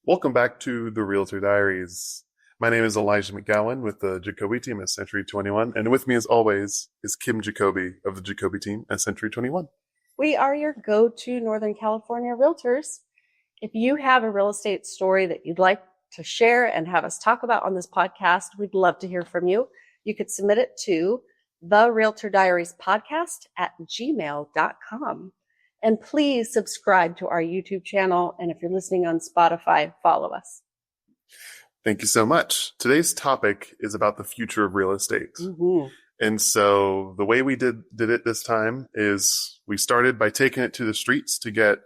Welcome back to the Realtor Diaries. My name is Elijah McGowan with the Jacobi team at Century 21, and with me as always is Kim Jacobi of the Jacobi team at Century 21. We are your go-to Northern California realtors. If you have a real estate story that you'd like to share and have us talk about on this podcast, we'd love to hear from you. You could submit it to the Realtor Diaries Podcast at gmail.com. And please subscribe to our YouTube channel. And if you're listening on Spotify, follow us. Thank you so much. Today's topic is about the future of real estate. Mm-hmm. And so the way we did it this time is we started by taking it to the streets to get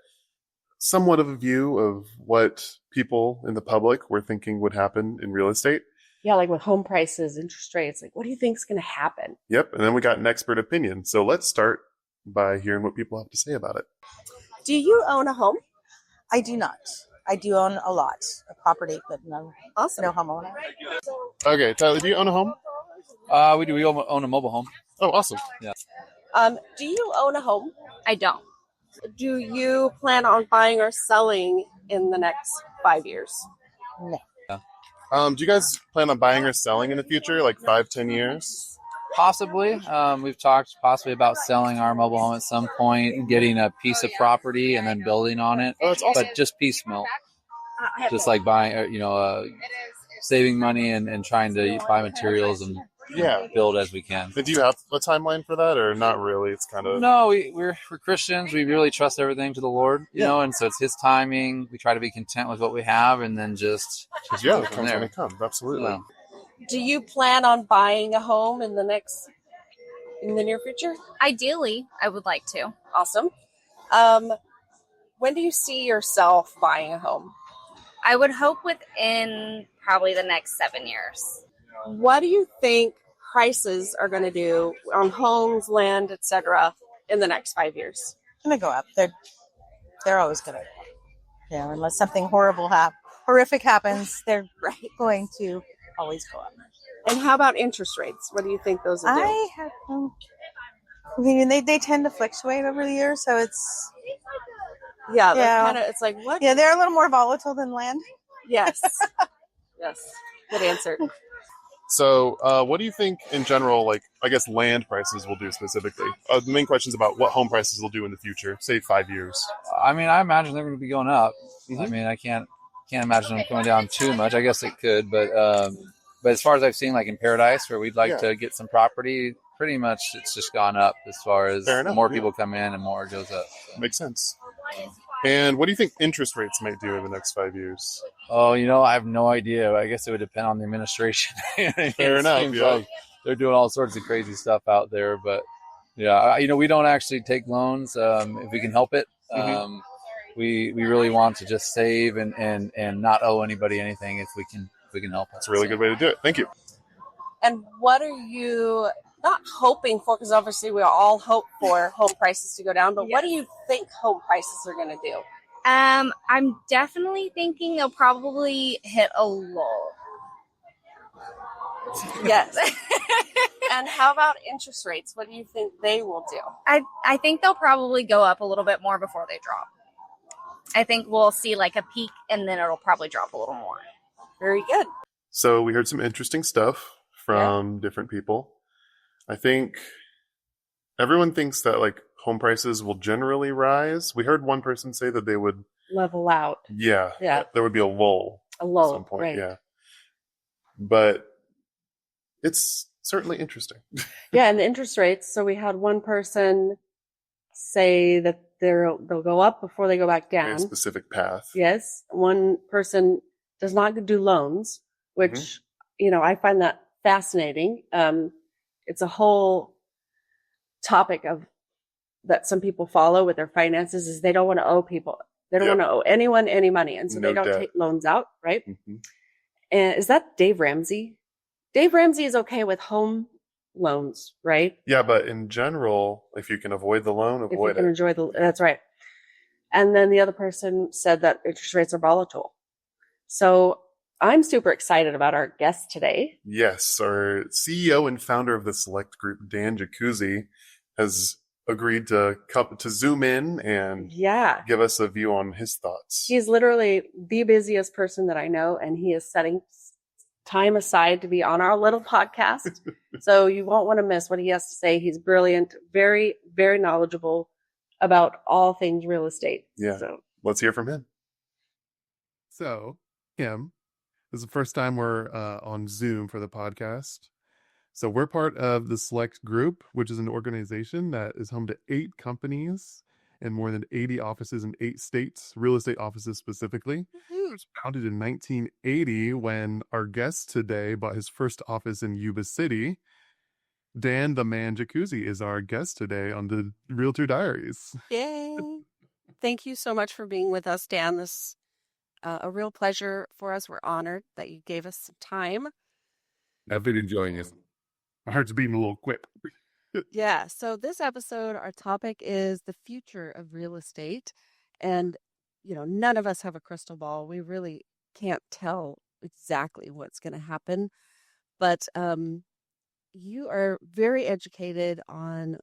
somewhat of a view of what people in the public were thinking would happen in real estate. Yeah, like with home prices, interest rates, like what do you think is going to happen? Yep. And then we got an expert opinion. So let's start by hearing what people have to say about it. Do you own a home? I do not. I do own a lot of property, but no homeowner. Okay, Tyler, do you own a home? We do. We own a mobile home. Oh, awesome. Yeah. Do you own a home? I don't. Do you plan on buying or selling in the next 5 years? No. Do you guys plan on buying or selling in the future, like 5-10 years? Possibly. We've talked possibly about selling our mobile home at some point, getting a piece of property and then building on it. Oh, that's awesome. But just piecemeal. Just like buying, saving money and trying to buy materials and build as we can. Do you have a timeline for that, or not really? It's kind of... No, we're Christians. We really trust everything to the Lord, you know, and so it's His timing. We try to be content with what we have and then just yeah, go it from comes there. when it comes. Absolutely. Yeah. Do you plan on buying a home in the near future? Ideally, I would like to. Awesome. When do you see yourself buying a home? I would hope within probably the next 7 years. What do you think prices are going to do on homes, land, etc. in the next 5 years? Going to go up. They're always going to go up. Yeah, unless something horrific happens, they're going to always go up. And how about interest rates? What do you think those will do? They tend to fluctuate over the years, so it's it's like what? Yeah, they're a little more volatile than land. Yes. Yes. Good answer. So what do you think in general, like, I guess land prices will do specifically? The main question is about what home prices will do in the future, say 5 years. I mean, I imagine they're going to be going up. Mm-hmm. I mean, I can't imagine them going down too much. I guess it could, but as far as I've seen, like in Paradise, where we'd like to get some property, pretty much it's just gone up as far as more people come in and more goes up. So. Makes sense. And what do you think interest rates might do in the next 5 years? Oh, I have no idea. I guess it would depend on the administration. Fair enough. Yeah. Like they're doing all sorts of crazy stuff out there, but yeah, we don't actually take loans if we can help it. Mm-hmm. We really want to just save and not owe anybody anything if we can help. That's a really good way to do it. Thank you. And what are you not hoping for? Because obviously we all hope for home prices to go down, but what do you think home prices are going to do? I'm definitely thinking they'll probably hit a lull. Yes. And how about interest rates? What do you think they will do? I think they'll probably go up a little bit more before they drop. I think we'll see like a peak and then it'll probably drop a little more. Very good. So we heard some interesting stuff from different people. I think everyone thinks that like home prices will generally rise. We heard one person say that they would level out. Yeah. There would be a lull. A lull. At some point. Right. Yeah. But it's certainly interesting. Yeah. And the interest rates. So we had one person say that they'll go up before they go back down. A specific path. Yes. One person does not do loans, which, I find that fascinating. It's a whole topic of that some people follow with their finances is they don't want to owe people. They don't want to owe anyone any money. And so they don't take loans out. Right. Mm-hmm. And is that Dave Ramsey? Dave Ramsey is okay with home loans, right? Yeah. But in general, if you can avoid the loan, avoid it. That's right. And then the other person said that interest rates are volatile. So I'm super excited about our guest today. Yes. Our CEO and founder of the select group, Dan Jacuzzi, has agreed to come to zoom in and give us a view on his thoughts. He's literally the busiest person that I know, and he is setting time aside to be on our little podcast. So you won't want to miss what he has to say. He's brilliant, very, very knowledgeable about all things real estate. Yeah. So let's hear from him. So, Kim, this is the first time we're on Zoom for the podcast. So we're part of the Select Group, which is an organization that is home to 8 companies and more than 80 offices in 8 states, real estate offices specifically. It was founded in 1980 when our guest today bought his first office in Yuba City. Dan, the man Jacuzzi, is our guest today on the Realtor Diaries. Yay. Thank you so much for being with us, Dan. This is a real pleasure for us. We're honored that you gave us some time. I've been enjoying it. My heart's beating a little quick. Yeah. So this episode, our topic is the future of real estate. And, none of us have a crystal ball. We really can't tell exactly what's going to happen. But you are very educated on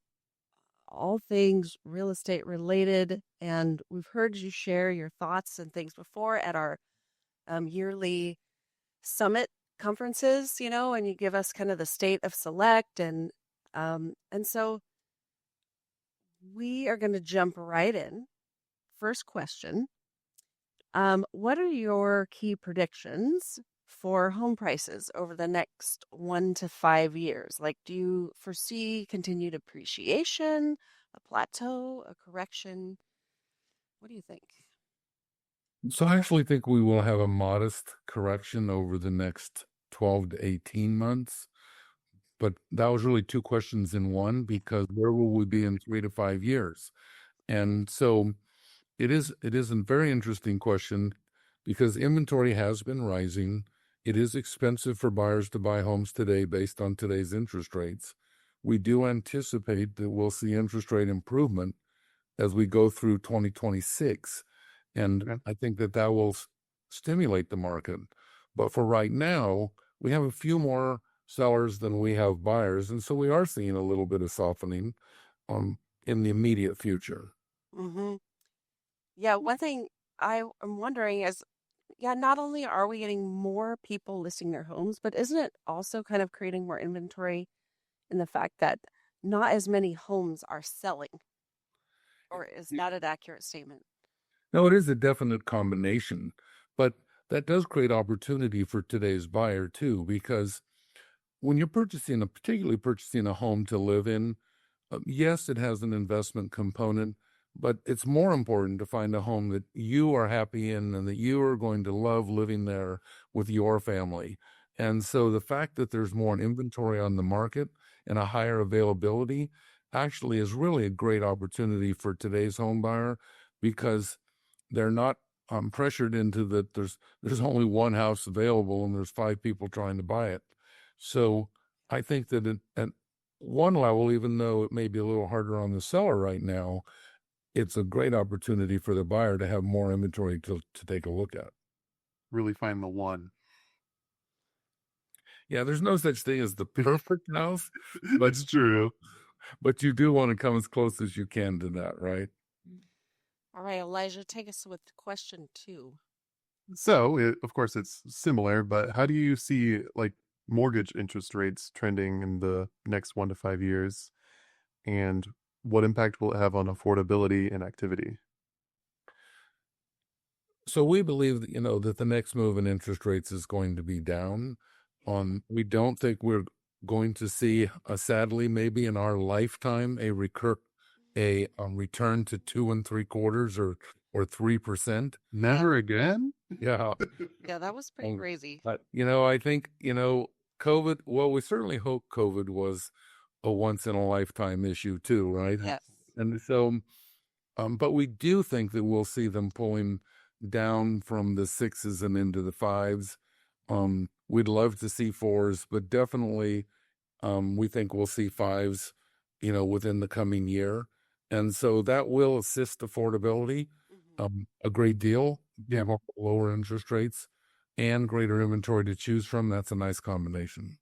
all things real estate related. And we've heard you share your thoughts and things before at our yearly summit conferences, and you give us kind of the state of Select. And so we are going to jump right in. First question. What are your key predictions for home prices over the next 1 to 5 years? Like, do you foresee continued appreciation, a plateau, a correction? What do you think? So I actually think we will have a modest correction over the next 12 to 18 months. But that was really 2 questions in one, because where will we be in 3 to 5 years? And so it is a very interesting question, because inventory has been rising. It is expensive for buyers to buy homes today based on today's interest rates. We do anticipate that we'll see interest rate improvement as we go through 2026. And I think that will stimulate the market. But for right now, we have a few more sellers than we have buyers. And so we are seeing a little bit of softening in the immediate future. Mm-hmm. Yeah, one thing I am wondering is, not only are we getting more people listing their homes, but isn't it also kind of creating more inventory in the fact that not as many homes are selling? Or is that an accurate statement? No, it is a definite combination, but that does create opportunity for today's buyer too, because when you're particularly purchasing a home to live in, yes, it has an investment component, but it's more important to find a home that you are happy in and that you are going to love living there with your family. And so the fact that there's more inventory on the market and a higher availability actually is really a great opportunity for today's home buyer, because they're not pressured into that there's only one house available and there's 5 people trying to buy it. So I think that at one level, even though it may be a little harder on the seller right now, it's a great opportunity for the buyer to have more inventory to take a look at. Really find the one. Yeah, there's no such thing as the perfect house. That's true. But you do want to come as close as you can to that, right? All right, Elijah, take us with question 2. So, of course, it's similar, but how do you see mortgage interest rates trending in the next 1 to 5 years? And what impact will it have on affordability and activity? So we believe that, that the next move in interest rates is going to be down. We don't think we're going to see, sadly, maybe in our lifetime, a return to 2 3/4 or 3%. Never again? Yeah. Yeah, that was pretty crazy. But, I think, COVID, well, we certainly hope COVID was a once in a lifetime issue too, right? Yes. And so, but we do think that we'll see them pulling down from the 6s and into the 5s. We'd love to see 4s, but definitely, we think we'll see 5s, within the coming year. And so that will assist affordability a great deal. Yeah, lower interest rates and greater inventory to choose from. That's a nice combination.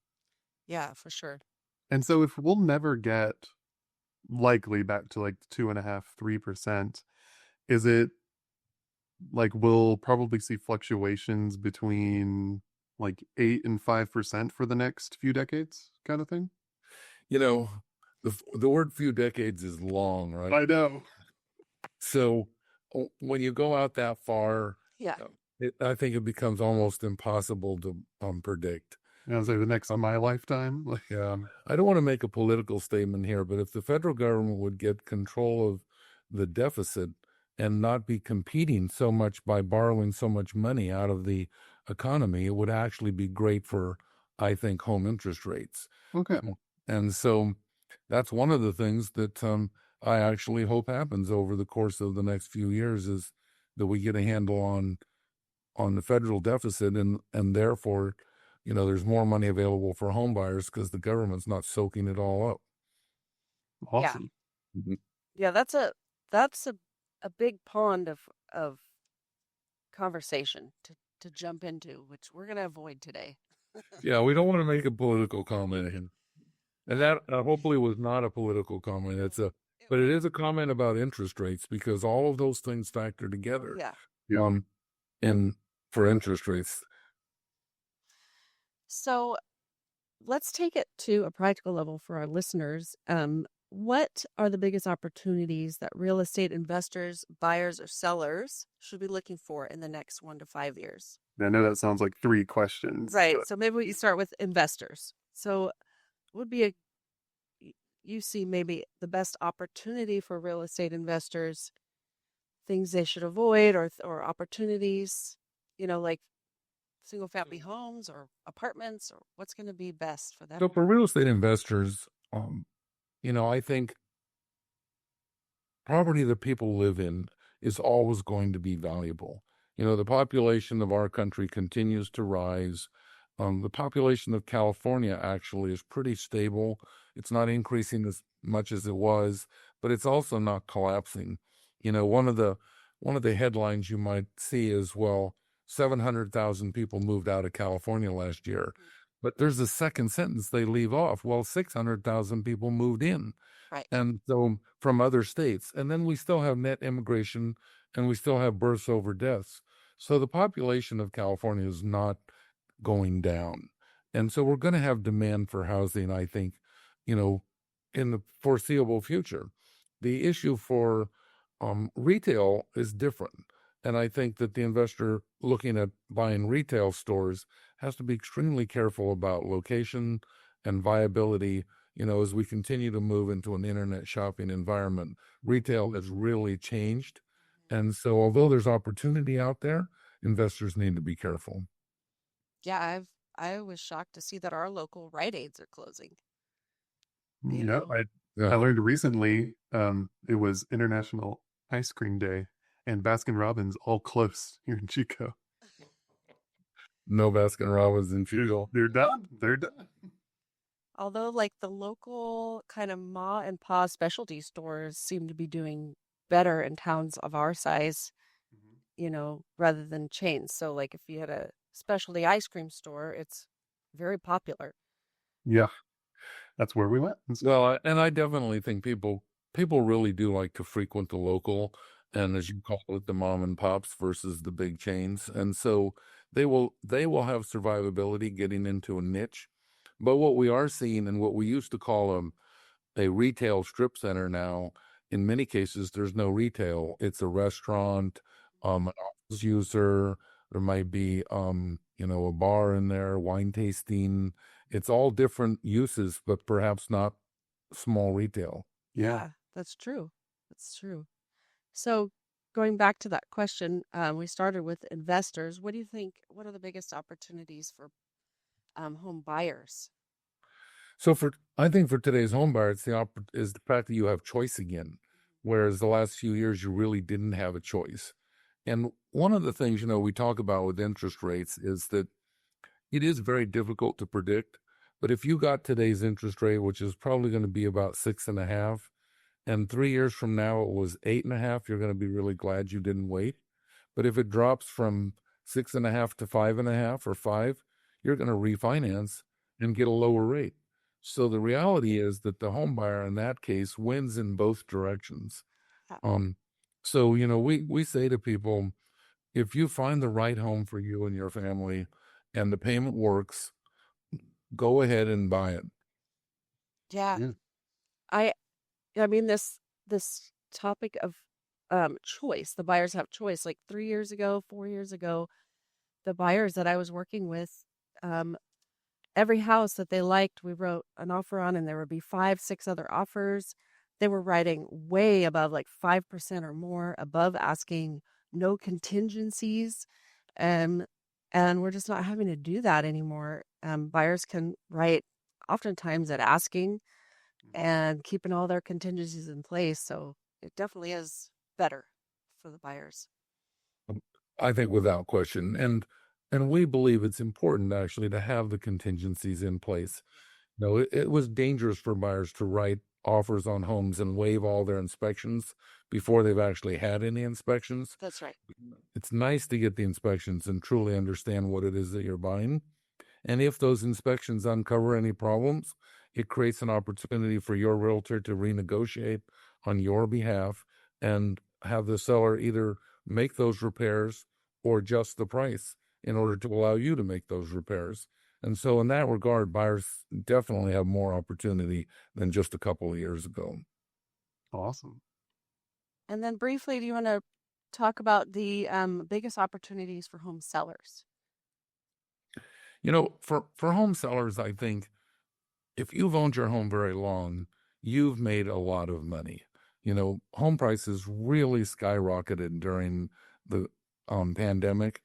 Yeah, for sure. And so if we'll never get likely back to like 2.5-3%. Is it like we'll probably see fluctuations between like 8 and 5% for the next few decades, kind of thing? The word few decades is long, right? I know. So when you go out that far, Yeah. I think it becomes almost impossible to predict. I was like the next on my lifetime. Like, Yeah, I don't want to make a political statement here, but if the federal government would get control of the deficit and not be competing so much by borrowing so much money out of the economy, it would actually be great for, I think, home interest rates. okay. And so that's one of the things that I actually hope happens over the course of the next few years, is that we get a handle on the federal deficit, and therefore, there's more money available for home buyers because the government's not soaking it all up. Awesome. Yeah, that's a big pond of conversation to jump into, which we're going to avoid today. Yeah, we don't want to make a political comment, and that hopefully was not a political comment. But it is a comment about interest rates, because all of those things factor together. Yeah. And for interest rates. So let's take it to a practical level for our listeners. What are the biggest opportunities that real estate investors, buyers, or sellers should be looking for in the next 1 to 5 years? I know that sounds like 3 questions. Right. But So maybe we start with investors. So would be you see maybe the best opportunity for real estate investors, things they should avoid, or opportunities, like single family homes or apartments, or what's going to be best for them? So for real estate investors, I think property that people live in is always going to be valuable. The population of our country continues to rise. The population of California actually is pretty stable. It's not increasing as much as it was, but it's also not collapsing. One of the headlines you might see is, well, 700,000 people moved out of California last year. But there's a second sentence they leave off. Well, 600,000 people moved in. Right. And so from other states. And then we still have net immigration, and we still have births over deaths. So the population of California is not going down. And so we're going to have demand for housing, I think, in the foreseeable future. The issue for retail is different. And I think that the investor looking at buying retail stores has to be extremely careful about location and viability. As we continue to move into an internet shopping environment, retail has really changed. And so although there's opportunity out there, investors need to be careful. Yeah, I was shocked to see that our local Rite Aids are closing. I learned recently it was International Ice Cream Day, and Baskin Robbins all closed here in Chico. No Baskin Robbins in Chico. They're done. They're done. Although, like, the local kind of ma and pa specialty stores seem to be doing better in towns of our size, rather than chains. So, like, if you had a specialty ice cream store, it's very popular. Yeah, that's where we went. Well, and I definitely think people really do like to frequent the local, and as you call it, the mom and pops versus the big chains. And so they will have survivability getting into a niche. But what we are seeing, and what we used to call a retail strip center now, in many cases, there's no retail. It's a restaurant, an office user. There might be, a bar in there, wine tasting. It's all different uses, but perhaps not small retail. Yeah, that's true. That's true. So going back to that question, we started with investors. What do you think? What are the biggest opportunities for home buyers? So I think for today's home buyer, is the fact that you have choice again, whereas the last few years you really didn't have a choice. And one of the things, we talk about with interest rates is that it is very difficult to predict. But if you got today's interest rate, which is probably going to be about 6.5%, and 3 years from now it was 8.5%, you're going to be really glad you didn't wait. But if it drops from 6.5% to 5.5% or 5%, you're going to refinance and get a lower rate. So the reality is that the home buyer in that case wins in both directions. So, we say to people, if you find the right home for you and your family and the payment works, go ahead and buy it. Yeah. I mean, this topic of choice, the buyers have choice. Like 3 years ago, 4 years ago, the buyers that I was working with, every house that they liked, we wrote an offer on, and there would be 5, 6 other offers. They were writing way above, like 5% or more above asking, no contingencies. And we're just not having to do that anymore. Buyers can write oftentimes at asking and keeping all their contingencies in place. So it definitely is better for the buyers. I think without question. And we believe it's important actually to have the contingencies in place. It was dangerous for buyers to write offers on homes and waive all their inspections before they've actually had any inspections. That's right. It's nice to get the inspections and truly understand what it is that you're buying. And if those inspections uncover any problems, it creates an opportunity for your realtor to renegotiate on your behalf and have the seller either make those repairs or adjust the price in order to allow you to make those repairs. And so in that regard, buyers definitely have more opportunity than just a couple of years ago. Awesome. And then briefly, do you want to talk about the biggest opportunities for home sellers? For home sellers, I think if you've owned your home very long, you've made a lot of money. Home prices really skyrocketed during the pandemic.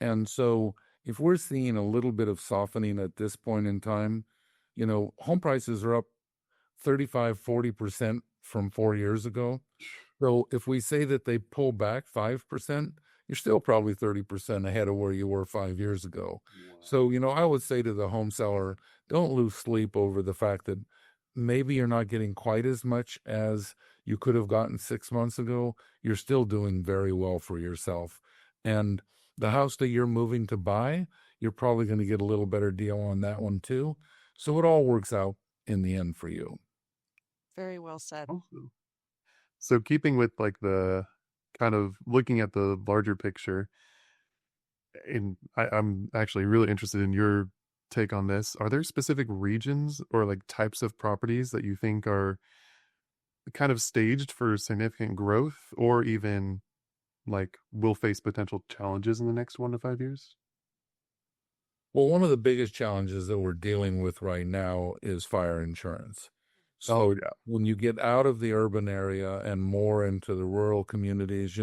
And so if we're seeing a little bit of softening at this point in time, home prices are up 35-40% from 4 years ago. So if we say that they pull back 5%, you're still probably 30% ahead of where you were 5 years ago. Wow. So, I would say to the home seller, don't lose sleep over the fact that maybe you're not getting quite as much as you could have gotten 6 months ago. You're still doing very well for yourself. And the house that you're moving to buy, you're probably going to get a little better deal on that one too. So it all works out in the end for you. Very well said. Awesome. So keeping with like the kind of looking at the larger picture, and I'm actually really interested in your take on this. Are there specific regions or like types of properties that you think are kind of staged for significant growth, or even like will face potential challenges in the next 1 to 5 years? Well, one of the biggest challenges that we're dealing with right now is fire insurance. So yeah, when you get out of the urban area and more into the rural communities,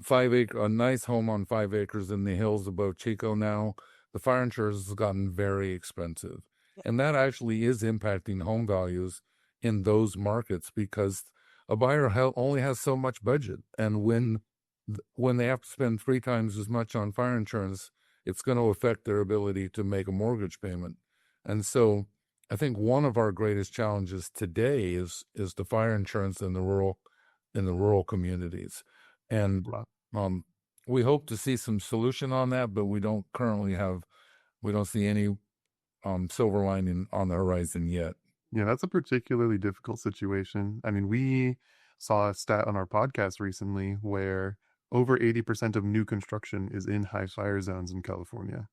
5 acre, a nice home on 5 acres in the hills above Chico now, the fire insurance has gotten very expensive. And that actually is impacting home values in those markets because a buyer only has so much budget. And when they have to spend 3 times as much on fire insurance, it's going to affect their ability to make a mortgage payment. And so I think one of our greatest challenges today is the fire insurance in the rural communities. And we hope to see some solution on that, but we don't see any silver lining on the horizon yet. Yeah, that's a particularly difficult situation. I mean, we saw a stat on our podcast recently where over 80% of new construction is in high fire zones in California.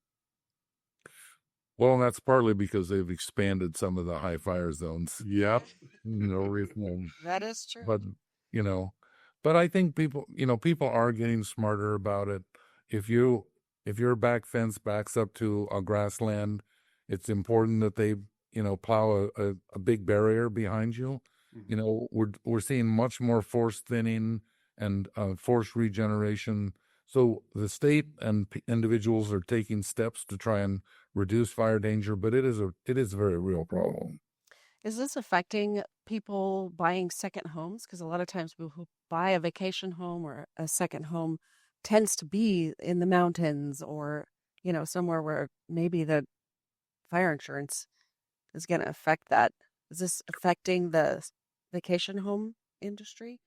Well, and that's partly because they've expanded some of the high fire zones. Yep. That is true. But I think people are getting smarter about it. If your back fence backs up to a grassland, it's important that they, plow a big barrier behind you. Mm-hmm. We're seeing much more forest thinning and forest regeneration. So the state and individuals are taking steps to try and reduce fire danger, but it is a very real problem. Is this affecting people buying second homes? Because a lot of times people who buy a vacation home or a second home tends to be in the mountains or, somewhere where maybe the fire insurance is going to affect that. Is this affecting the vacation home industry?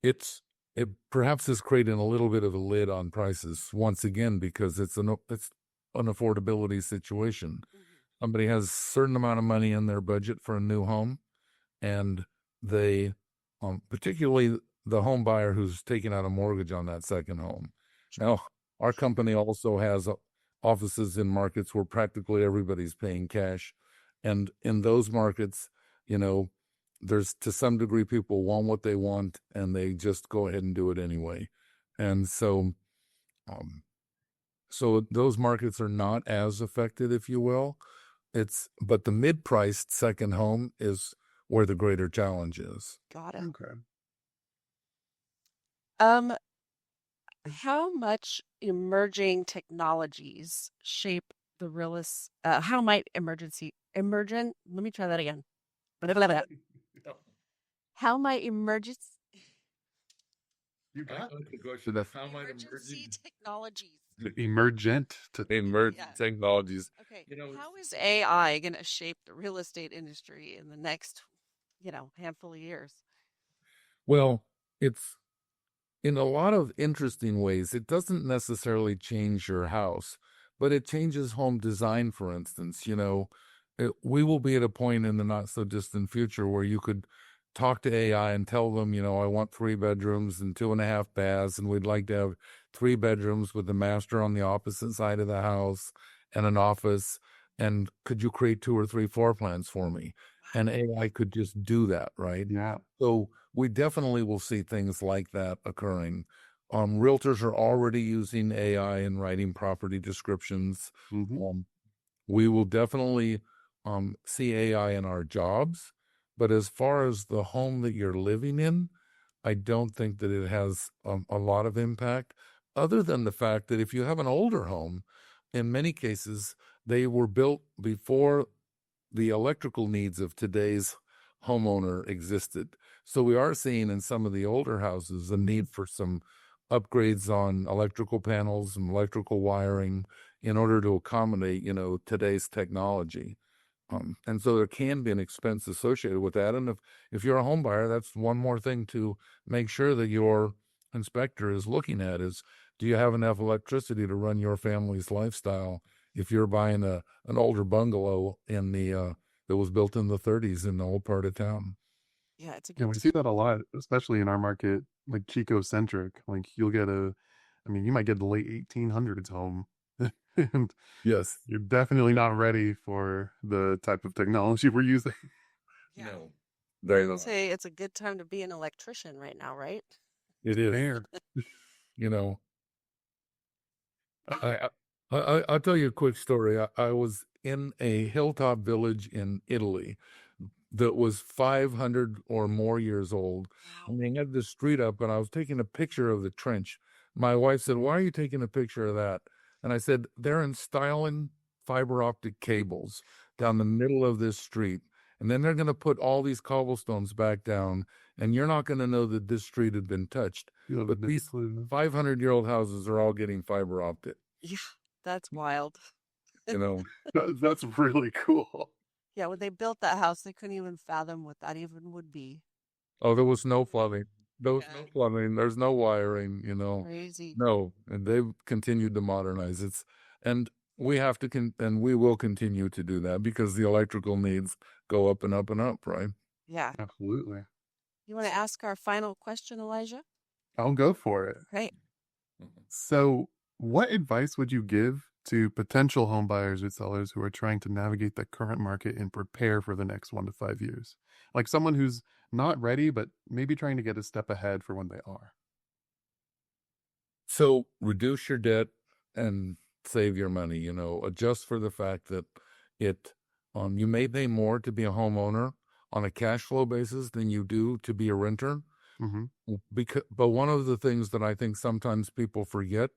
It perhaps is creating a little bit of a lid on prices once again because it's an affordability situation. Mm-hmm. somebody has a certain amount of money in their budget for a new home, and they, particularly the home buyer who's taking out a mortgage on that second home. Now, our company also has offices in markets where practically everybody's paying cash. And in those markets, there's to some degree people want what they want and they just go ahead and do it anyway. And so those markets are not as affected, if you will. But the mid-priced second home is where the greater challenge is. Got it. Okay. How much emerging technologies shape the how might let me try that again. How might emergency technologies Emergent technologies. Okay. How is AI going to shape the real estate industry in the next, handful of years? Well, it's in a lot of interesting ways. It doesn't necessarily change your house, but it changes home design, for instance. We will be at a point in the not so distant future where you could talk to AI and tell them, I want 3 bedrooms and 2.5 baths, and we'd like to have 3 bedrooms with the master on the opposite side of the house and an office. And could you create 2 or 3 floor plans for me? And AI could just do that, right? Yeah. So we definitely will see things like that occurring. Realtors are already using AI in writing property descriptions. Mm-hmm. We will definitely see AI in our jobs. But as far as the home that you're living in, I don't think that it has a lot of impact, other than the fact that if you have an older home, in many cases, they were built before the electrical needs of today's homeowner existed. So we are seeing in some of the older houses a need for some upgrades on electrical panels and electrical wiring in order to accommodate, today's technology. And so there can be an expense associated with that. And if you're a home buyer, that's one more thing to make sure that your inspector is looking at is, do you have enough electricity to run your family's lifestyle if you're buying an older bungalow that was built in the 30s in the old part of town? Yeah, it's a Yeah, good we see that a lot, especially in our market, like Chico centric. Like you'll get you might get the late 1800s home. And Yes. you're definitely not ready for the type of technology we're using. Yeah. No. Very I'd say it's a good time to be an electrician right now, right? It is. Fair. I'll tell you a quick story. I was in a hilltop village in Italy that was 500 or more years old. Wow. And they had the street up, and I was taking a picture of the trench. My wife said, "Why are you taking a picture of that?" And I said, "They're installing fiber optic cables down the middle of this street. And then they're going to put all these cobblestones back down, and you're not going to know that this street had been touched. But these 500-year-old houses are all getting fiber optic." Yeah, that's wild. That's really cool. Yeah, when they built that house, they couldn't even fathom what that even would be. Oh, there was no plumbing. No plumbing. There's no wiring, Crazy. No, and they've continued to modernize it. And we have to, and we will continue to do that because the electrical needs go up and up and up, right? Yeah. Absolutely. You want to ask our final question, Elijah? I'll go for it. Great. So, what advice would you give to potential home buyers or sellers who are trying to navigate the current market and prepare for the next 1 to 5 years? Like someone who's not ready, but maybe trying to get a step ahead for when they are. So reduce your debt and save your money, adjust for the fact that you may pay more to be a homeowner on a cash flow basis than you do to be a renter. Mm-hmm. But one of the things that I think sometimes people forget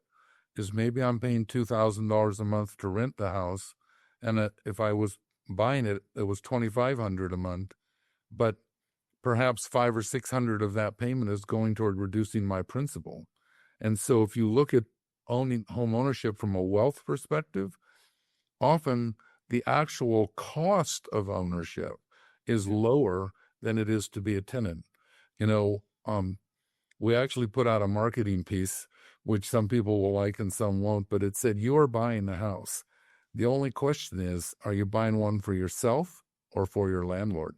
is maybe I'm paying $2,000 a month to rent the house, and if I was buying it, it was $2,500 a month, but perhaps $500 or $600 of that payment is going toward reducing my principal. And so if you look at owning home ownership from a wealth perspective, often the actual cost of ownership is lower than it is to be a tenant. We actually put out a marketing piece, which some people will like and some won't, but it said, "You are buying the house. The only question is, are you buying one for yourself or for your landlord?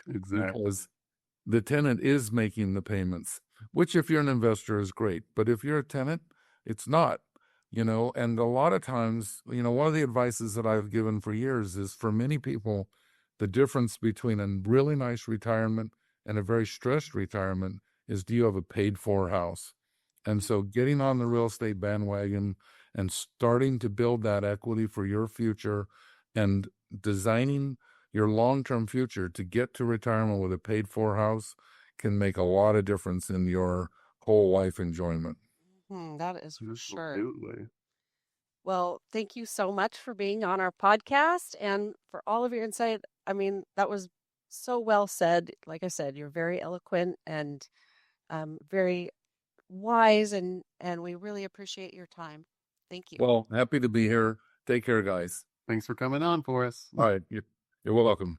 Exactly. Because the tenant is making the payments, which if you're an investor is great. But if you're a tenant, it's not, and a lot of times, one of the advices that I've given for years is for many people, the difference between a really nice retirement and a very stressed retirement is, do you have a paid for house? And so getting on the real estate bandwagon and starting to build that equity for your future and designing your long-term future to get to retirement with a paid-for house can make a lot of difference in your whole life enjoyment. That is for sure. Absolutely. Well, thank you so much for being on our podcast and for all of your insight. I mean, that was so well said. Like I said, you're very eloquent and very wise, and we really appreciate your time. Thank you. Well, happy to be here. Take care, guys. Thanks for coming on for us. All right. You're welcome.